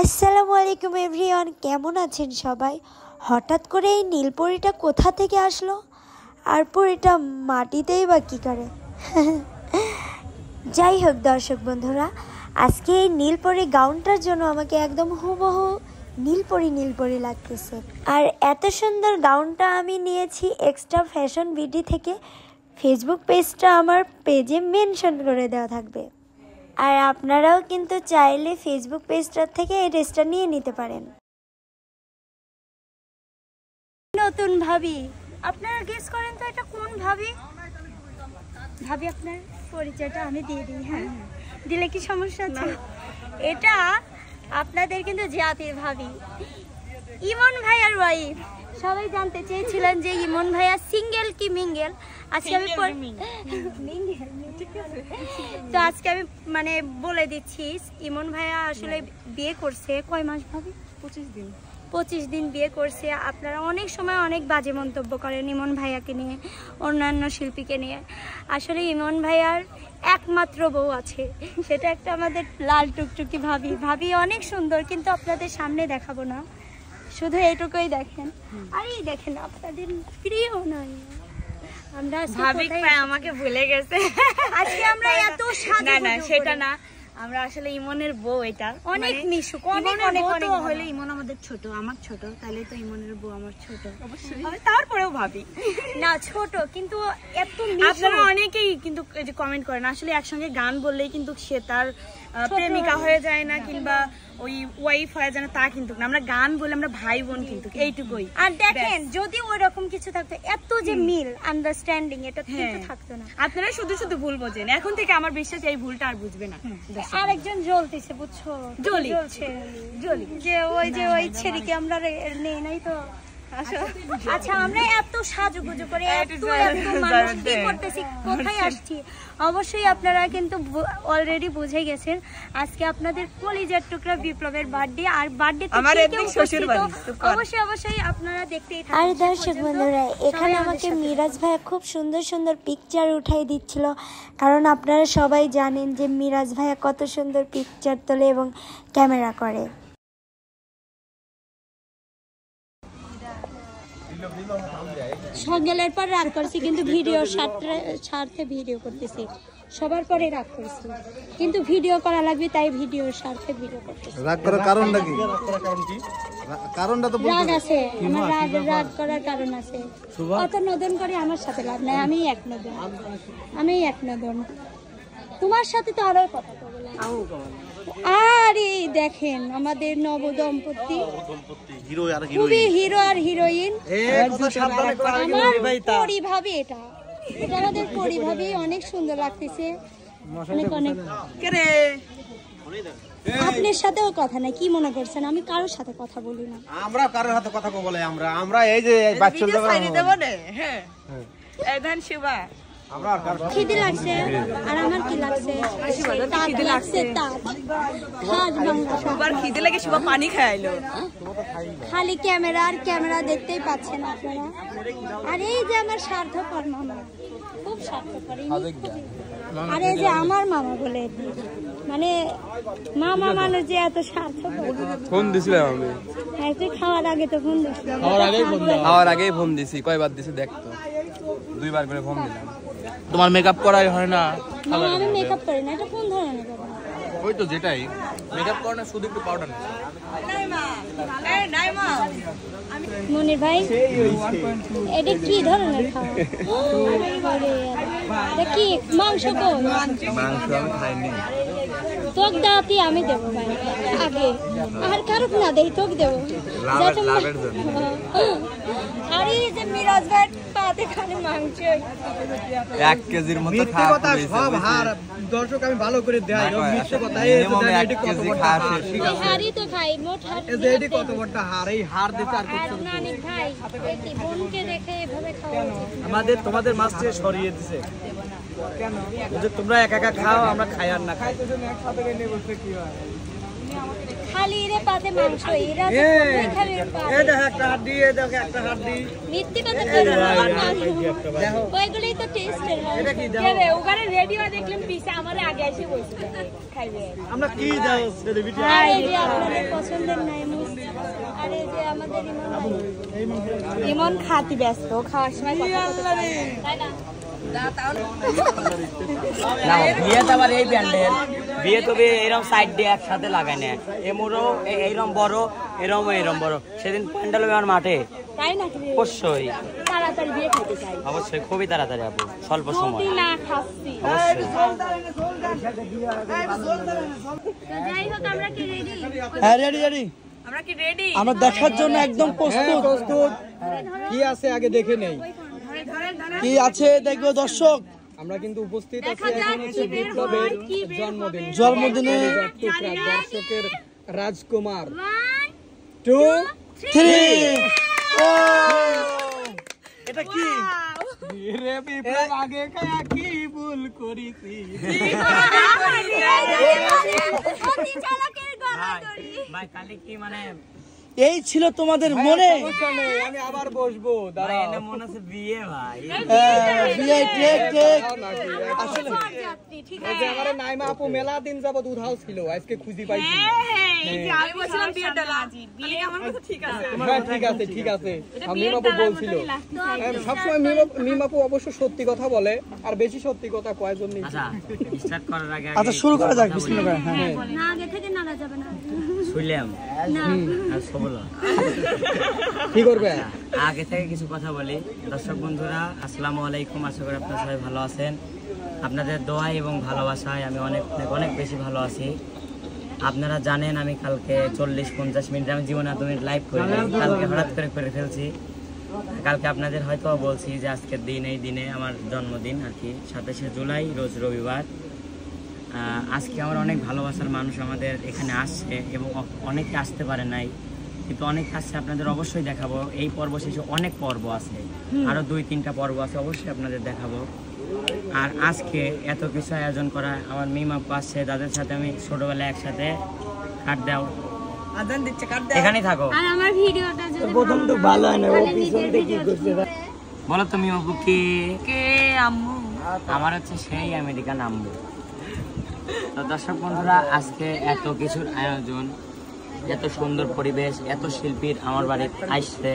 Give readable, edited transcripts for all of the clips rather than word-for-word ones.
আসসালামু আলাইকুম এভরিওয়ান, কেমন আছেন সবাই? হঠাৎ করে এই নীলপরিটা কোথা থেকে আসলো? আর পরিটা মাটিতেই বা কী করে? যাই হোক দর্শক বন্ধুরা, আজকে এই নীলপরি গাউনটার জন্য আমাকে একদম হুবহু নীলপরি লাগতেছে। আর এত সুন্দর গাউনটা আমি নিয়েছি এক্সট্রা ফ্যাশন বিডি থেকে। ফেসবুক পেজটা আমার পেজে মেনশন করে দেওয়া থাকবে, আর আপনারাও কিন্তু চাইলে ফেসবুক পেজটার থেকে এই ড্রেসটা নিয়ে নিতে পারেন। নতুন ভাবি, আপনারা গেস করেন তো এটা কোন ভাবি? ভাবি আপনার পরিচয়টা আমি দিয়ে দিই। হ্যাঁ, দিলে কি সমস্যা আছে? এটা আপনাদের কিন্তু জাতির ভাবি, ইমন ভাইয়ার ওয়াইফ। সবাই জানতে চেয়েছিলেন যে ইমন ভাইয়া সিঙ্গেল কি মিঙ্গেল। আজকে আমি তো আজকে আমি মানে বলে দিচ্ছি, ইমন ভাইয়া আসলে বিয়ে করছে কয় মাস ভাবি? 25 দিন বিয়ে করছে। আপনারা অনেক সময় অনেক বাজে মন্তব্য করেন ইমন ভাইয়াকে নিয়ে, অন্যান্য শিল্পীকে নিয়ে। আসলে ইমন ভাইয়ার একমাত্র বউ আছে, সেটা একটা আমাদের লাল টুকটুকি ভাবি। ভাবি অনেক সুন্দর, কিন্তু আপনাদের সামনে দেখাবো না, শুধু এইটুকুই দেখেন। আর এই দেখেন আপনাদের প্রিয় নয়, আমরা ভাবি আমাকে ভুলে গেছে। আজকে আমরা এত সাজা না, সেটা না, আমরা আসলে ইমনের বউ। এটা অনেক মিশুক, অনেক হলে ইমন আমাদের ছোট, আমার ছোট, তাহলে তো ইমনের বউ আমার ছোট অবশ্যই। তারপরেও ভাবি না ছোট, কিন্তু এত আপনারা অনেকেই কিন্তু এই যে কমেন্ট করেন, আসলে একসঙ্গে গান বললেই কিন্তু সে তার প্রেমিকা হয়ে যায় না, কিংবা ওই ওয়াইফ হয়ে যায় না, তা কিন্তু না। আমরা গান বলে আমরা ভাই বোন, কিন্তু এইটুকুই। আর দেখেন, যদি ওই রকম কিছু থাকতো, এত যে মিল আন্ডারস্ট্যান্ডিং, এটা কিন্তু থাকতো না। আপনারা শুধু শুধু ভুল বোঝেন, এখন থেকে আমার বিশ্বাস এই ভুলটা আর বুঝবে না। আরেকজন জ্বলতেছে, বুঝছো? জ্বলছে যে ওই ছেলেকে আমরা নেই নাই তো। আচ্ছা, আমরা এত সাজুগুজু করে এত মানুষ কি করতেছি, কোথায় আসছি? অবশ্যই আপনারা কিন্তু অলরেডি বুঝে গেছেন, আজকে আপনাদের কলিজার টুকরা বিপ্লবের বার্থডে। আর বার্থডে অবশ্যই আপনারা দেখতেই থাকুন। আর দর্শক বন্ধুরা, এখানে আমাকে মিরাজ ভাই খুব সুন্দর সুন্দর পিকচার উঠাই দিচ্ছিল, কারণ আপনারা সবাই জানেন যে মিরাজ ভাইয়া কত সুন্দর পিকচার তোলে এবং ক্যামেরা করে। সকালের পর রাগ করছি, কিন্তু ভিডিও স্বার্থে ভিডিও করতেছি। সবার পরে রাগ করছি, কিন্তু ভিডিও করা লাগবে, তাই ভিডিওর স্বার্থে ভিডিও করতেছি। রাগ করার কারণটা কি? কারণটা তো রাগ আছে, আমার রাগ করার কারণ আছে। অত নদন করে আমার সাথে লাভ নাই, আমি এক নদন। তোমার সাথে তো আরো কথা বললাম। আর এই দেখেন আমাদের নব দম্পতি, খুবই হিরো আর হিরোইন। আমার পরিভাবি, এটা আমাদের পরিভাবি, অনেক সুন্দর লাগতেছে। অনেক আপনার সাথেও কথা নাই, কি মনে করছেন আমি কারোর সাথে কথা বলি না? আমরা কারোর সাথে কথা বলে, আমরা এই যে বাচ্চা দেব না। হ্যাঁ, এই ধান শিবা খিদে লাগছে। আর আমার কি লাগছে? খিদে লাগে, শিবা পানি খাইলো। খালি ক্যামেরা আর ক্যামেরা দেখতেই পাচ্ছেন আপনারা। আর এই যে আমার স্বার্থপর মামা, খুব স্বার্থপর। আর এই যে আমার মামা বলে, মানে মামা মানুষ যে এত স্বার্থপর। ফোন দিছিলাম আমি, তুই খাওয়ার আগে তো ফোন দিছিলাম। খাওয়ার আগেই ফোন দিছি। কয়বার দিছি দেখতো, 2 বার করে ফোন দিলাম। তোমার মেকআপ করাই হয় না? আমি মেকআপ করি না। এটা কোন ধরনের ব্যাপার? ওই তো যেটাই মেকআপ করে না, শুধু একটু পাউডার। মনির ভাই, এটা কি ধরনের খাওয়া? এটা কি মাংস? মাংস আমি খাইনি। তোক দাওয়াতি আমি দেবো ভাই আগে, আর কারুক না দেই, তোক দেবো। আর এই যে মিরাজ ভাই পাতে খালি মাংস 1 কেজির মতো খাওয়া সব হার। দর্শক আমি ভালো করে দেখাই, মিথ্যে কথা। এই 1 কেজি খাওয়া শেষ। হাড়ি তো খাই, মোট হাড়। এই কত বড় হার, এই হার দিতে আর কিছু না নি খাই। এই বোনকে দেখে এভাবে খাওয়া আমাদের তোমাদের মাছ থেকে সরিয়ে দিয়েছে কেন? যে তোমরা একা একা খাও, আমরা খাই আর না খাই। একসাথে নিয়ে বসে কি হয়? খালি রে যে পাতে মাংস এরা যে কোথায় খাবে এই দেখ একটা হাড়ি, এই দেখ একটা হাড়ি। মিথ্যে কথা দেখো ওইগুলোই তো টেস্টের এটা কি দাও? রে ওখানে রেডিও দেখলাম পিছে আমারে আগে এসে বলছিল খাইবে আমরা কি দাও সেলিব্রিটি? আর এই যে আপনাদের পছন্দের নাইমুস আর এই যে আমাদের ইমন খাতি ব্যস্ত খাওয়ার সময় কথা বলতে পারে তাই না না বিয়ে তো আবার এই ব্যান্ডের বিয়ে তবে এরকম সাইড দিয়ে একসাথে লাগায় না এমরও এইরকম বড় এরম বড় সেদিন প্যান্ডেল হবে আমার মাঠে তাই নাকি অবশ্যই তাড়াতাড়ি বিয়ে খেতে চাই অবশ্যই খুবই তাড়াতাড়ি আপু স্বল্প সময় যদি না খাচ্ছি অবশ্যই তো যাই হোক আমরা কি রেডি হ্যাঁ রেডি রেডি আমরা কি রেডি আমরা দেখার জন্য একদম প্রস্তুত প্রস্তুত। কি আছে আগে দেখে নেই। কি আছে দেখবো দর্শক আমরা কিন্তু উপস্থিত আছি দেখা যাক এখন হচ্ছে কি বের বিপ্লবের হয়, কি বের জন্মদিন। হবে। জন্মদিনে টুকরা দর্শকের রাজকুমার 1 2 3 ও এটা কি রে বিপ্লব আগে খায়া কি ভুল করিছি। অতি চালাকের গলা ধরি ভাই কালি কি মানে এই ছিল তোমাদের মনে সমস্যা নেই, আমি আবার বসবো। ভাই দাঁড়াও এনে মনে আছে বিয়ে ভাই বিয়ে ঠিক ঠিক নাকি? আসলে যাত্রী ঠিক এই যে আমার নাইমা আপু মেলা দিন যাবত উধাও ছিল, আজকে খুঁজি পাইছি। আমি বলছিলাম বিয়েটা লাজি বিয়ে আমার কথা ঠিক আছে হ্যাঁ ঠিক আছে ঠিক আছে। মিম আপু বলছিল সবসময় মিম আপু অবশ্য সত্যি কথা বলে, আর বেশি সত্যি কথা কয় জন্য। আচ্ছা স্টার্ট করার আগে আচ্ছা শুরু করা যাক বিসমিল্লাহ হ্যাঁ না আগে থেকে নাড়া যাবে না শুনলাম না আর সবল কি করবে? আগে থেকে কিছু কথা বলি। দর্শক বন্ধুরা আসসালামু আলাইকুম, আশা করি আপনারা সবাই ভালো আছেন। আপনাদের দোয়া এবং ভালোবাসায় আমি অনেক অনেক অনেক বেশি ভালো আছি। আপনারা জানেন আমি কালকে 40-50 মিনিট আমি জীবনে এত মিনিট লাইভ করি কালকে হঠাৎ করে ফেলছি। কালকে আপনাদের হয়তো বলছি যে আজকের দিন এই দিনে আমার জন্মদিন আর কি 27শে জুলাই রোজ রবিবার। আজকে আমার অনেক ভালোবাসার মানুষ আমাদের এখানে আসছে এবং অনেকে আসতে পারে নাই, কিন্তু অনেক আসছে। আপনাদের অবশ্যই দেখাবো। এই পর্ব শেষে অনেক পর্ব আছে, আরো 2-3টা পর্ব আছে, অবশ্যই আপনাদের দেখাবো। আর আজকে এত কিছু আয়োজন করা আমার মিমা পাশে, তাদের সাথে আমি ছোটবেলায় একসাথে কাট দাও আদান দিচ্ছে কাট এখানেই থাকো। আর আমার ভিডিওটা যদি প্রথম তো ভালো হয় না ও পিছন থেকে করছে বলো তুমি আপু কি কে আম্মু আমার হচ্ছে সেই আমেরিকান আম্মু। তো দর্শক বন্ধুরা আজকে এত কিছুর আয়োজন, এত সুন্দর পরিবেশ, এত শিল্পীর আমার বাড়ি আসছে,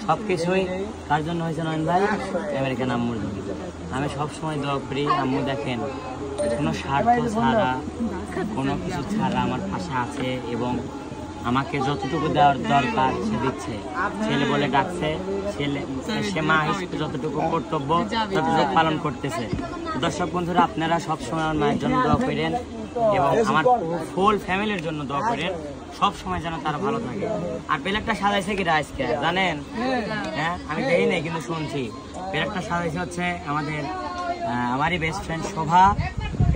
সবকিছুই কার জন্য হয়েছে নয়ন ভাই? আমেরিকান আম্মুর জন্য। আমি সবসময় দোয়া করি আম্মু দেখেন কোনো স্বার্থ ছাড়া কোনো কিছু ছাড়া আমার পাশে আছে এবং আমাকে যতটুকু দেওয়ার দরকার সে দিচ্ছে। ছেলে বলে ডাকছে, সে মা হিসেবে যতটুকু কর্তব্য ততটুকু পালন করতেছে। দর্শক বন্ধুরা আপনারা সবসময় আমার মায়ের জন্য দোয়া করেন এবং আমার ফুল ফ্যামিলির জন্য দোয়া করেন, সব সময় যেন তারা ভালো থাকে। আর প্লেটটা সাজাইছে কি আজকে জানেন? হ্যাঁ আমি দেই নাই কিন্তু শুনছি প্লেটটা সাজাইছে হচ্ছে আমারই বেস্ট ফ্রেন্ড শোভা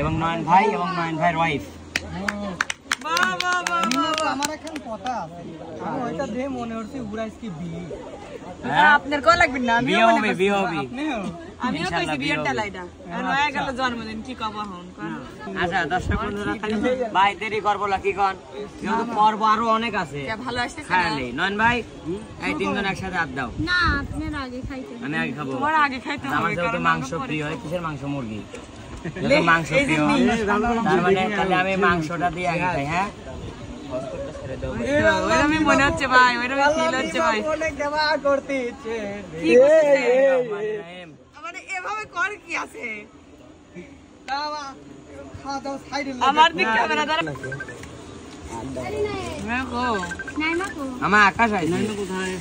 এবং নয়ন ভাই এবং নয়ন ভাইয়ের ওয়াইফ। আমার এখন কথা আছে আমি ওইটা দেখে মনে হচ্ছে উড়াইস কি বিয়ে আপনার কল লাগবে না বিয়ে হবে বিয়ে হবে আমিও কইছি বিয়ের ডালাইটা আর হয়ে গেল জন্মদিন কি কব হন আচ্ছা দর্শক বন্ধুরা খালি ভাই দেরি করবো না কি কন, যেহেতু পর্ব আরো অনেক আছে। ভালো আসছে খালি নয়ন ভাই এই তিনজন একসাথে হাত দাও। না আপনার আগে খাইতে আমি আগে খাবো। তোমার আগে খাইতে আমার হবে যেহেতু কারণ মাংস প্রিয় হয়, কিসের মাংস? মুরগি। যেহেতু মাংস প্রিয় তার মানে তাহলে আমি মাংসটা দিয়ে আগে খাই। হ্যাঁ ওইরকমই মনে হচ্ছে ভাই, ওইরকমই ফিল হচ্ছে ভাই। অনেক দেওয়া করতে ইচ্ছে। মানে এভাবে কর কি আছে খাওয়া দাওয়া সাইডে আমার দিক ক্যামেরা দ্বারা নাই মা কো আমার আকাশ আইছে কোথায়?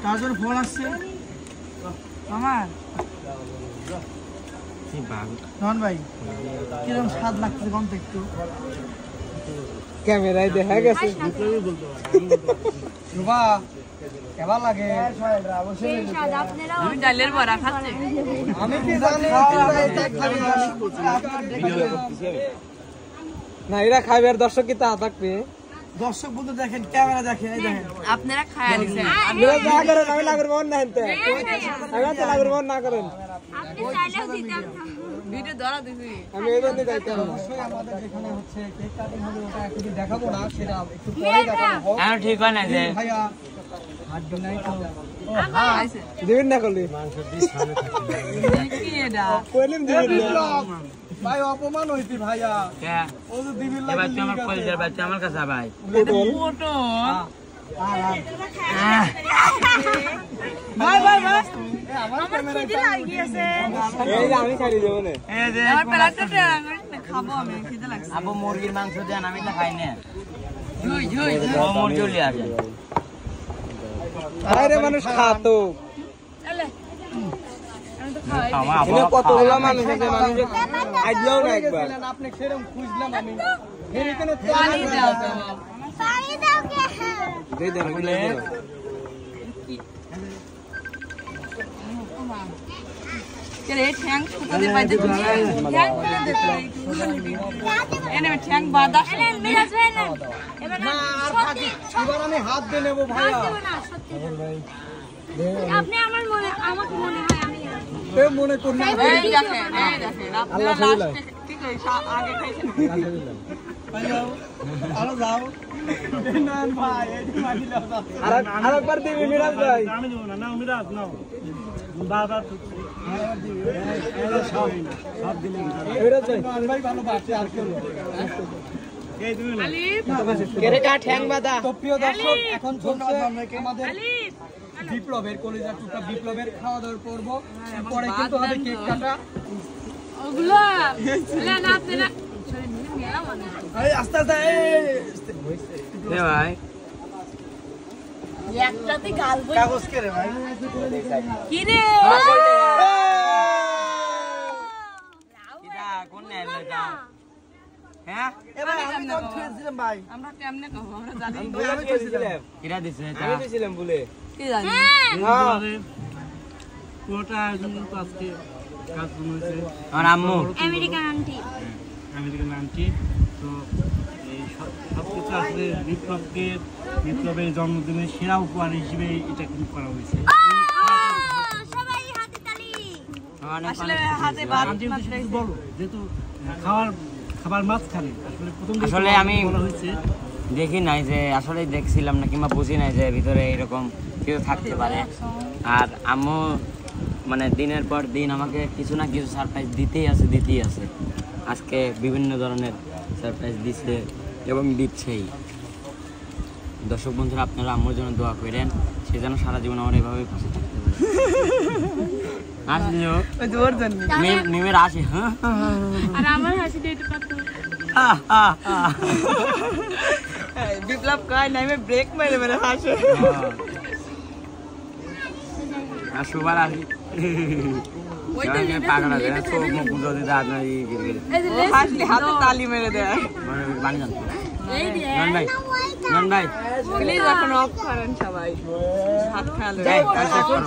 কার জন্য ফোন আসছে আমার নন ভাই কিরকম স্বাদ লাগছে কোন একটু ক্যামেরায় দেখা গেছে। রুবা কেমন লাগে? সেই স্বাদ আপনারা আমি ডালের বড়া খাচ্ছি। আমি কি জানি না এরা খাইবে আর দর্শক কি তা থাকবে? দর্শক বন্ধু দেখেন ক্যামেরা দেখেন এই দেখেন আপনারা খায়া নিছেন আপনারা যা করেন আমি লাগর মন না হেনতে আমি তো লাগর মন না করেন। আপনি চাইলেও দিতাম না ভিডিও ধরা দিছি আমি এই জন্য যাইতে হবে। অবশ্যই আমাদের যেখানে হচ্ছে কেক কাটিং হবে ওটা একটু দেখাবো না, সেটা একটু পরে দেখানো হোক। এখন ঠিক হয় না যে ভাইয়া হাত দিনাই তো দিবেন না করলি কি এটা কইলেন দিবেন না ভাই অপমান হইছি ভাইয়া, কে ও তো দিবির এবার লাগে তুই আমার কলেজের বাচ্চা আমার কাছে ভাই ফটো ভাই ভাই ভাই এই যে আমি ছাড়ি দেব না এই যে আমার প্লেটটা খাবো আমি খিদে লাগছে আবু মুরগির মাংস দেন আমি তো খাই না ঝুই ঝুই ও মুরগি আসে আরে মানুষ খাতো আমার আবু এনে কতগুলা মানুষ আছে, মানুষ আইডিয়াও না একবার আপনি সেরকম খুঁজলাম আমি এখানে পানি দাও তো দেই দেন বলে রে ঠ্যাং শুকাতে পাইতে তুমি ঠ্যাং ফেলে দে এনে ঠ্যাং বাদা না আর থাকি, এবার আমি হাত দিয়ে নেবো ভাইয়া। আপনি আমার মনে আমাকে মনে হয় আমি কেউ মনে করলেন এই দেখেন আপনারা লাস্টে ঠিক আছে আগে খাইছেন আরো যাও না ভাই এটি মানি দাও আরেকবার দিবি মিরাজ ভাই আমি দেব না, না মিরাজ নাও বাবা সব দিলে মিরাজ ভাই ভাই ভালো বাড়ছে আর কেউ এই তুমি কেরে কা ঠ্যাং বাদা তো প্রিয় দর্শক, এখন চলছে আমাদের বিপ্লবের কলিজার টুকরা বিপ্লবের খাওয়া দাওয়ার পর্ব। পরে কিন্তু হবে কেক কাটা। ওগুলো না আপনি না আস্তে আস্তে এ ভাই একটাতে গালবো কাগজ কে রে ভাই? কি রে কিটা কোন নেল এটা হ্যাঁ এবার আমি কোন থুয়েছিলাম ভাই? আমরা কেমনে কব আমরা জানি আমি দিছিলাম কিটা দিছে এটা আমি দিছিলাম বলে কি জানি পুরোটা আয়োজন তো আজকে কাজ হয়েছে আমার আম্মু আমেরিকান আন্টি আমেরিকান আন্টি। তো এই সবকিছু আসলে বিপ্লবের জন্মদিনের সেরা উপহার হিসেবে এটা কিন্তু করা হয়েছে। সবাই হাতে তালি অনেক আসলে হাতে ভাত আন্টি উদ্দেশ্যে কিছু বলো, যেহেতু খাবার মাঝখানে আসলে প্রথম দিকে আসলে আমি বলা হয়েছে দেখি নাই যে আসলে দেখছিলাম না কিংবা বুঝি নাই যে ভিতরে এরকম কিছু থাকতে পারে। আর আম্মু মানে দিনের পর দিন আমাকে কিছু না কিছু সারপ্রাইজ দিতেই আছে। আজকে বিভিন্ন ধরনের সারপ্রাইজ দিচ্ছে এবং দিচ্ছেই। দর্শক বন্ধুরা, আপনারা আম্মুর জন্য দোয়া করেন, সে যেন সারা জীবন আমার এভাবে পাশে থাকতে পারে। আসলেও জোর জন্য মিমের আসে হ্যাঁ আর আমার হাসিটা একটু কত বিপ্লব কয় না আমি ব্রেক মেরে মেরে হাসে আর সুবার আসি পাগলা দেয় চোখ মুখ বুঝো দিতে আপনার হাসলে হাতে তালি মেরে দেয় বানি জানতো নন ভাই প্লিজ এখন অফ করেন সবাই হাত খেয়াল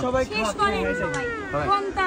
সবাই শেষ করেন সবাই সবাই কোনটা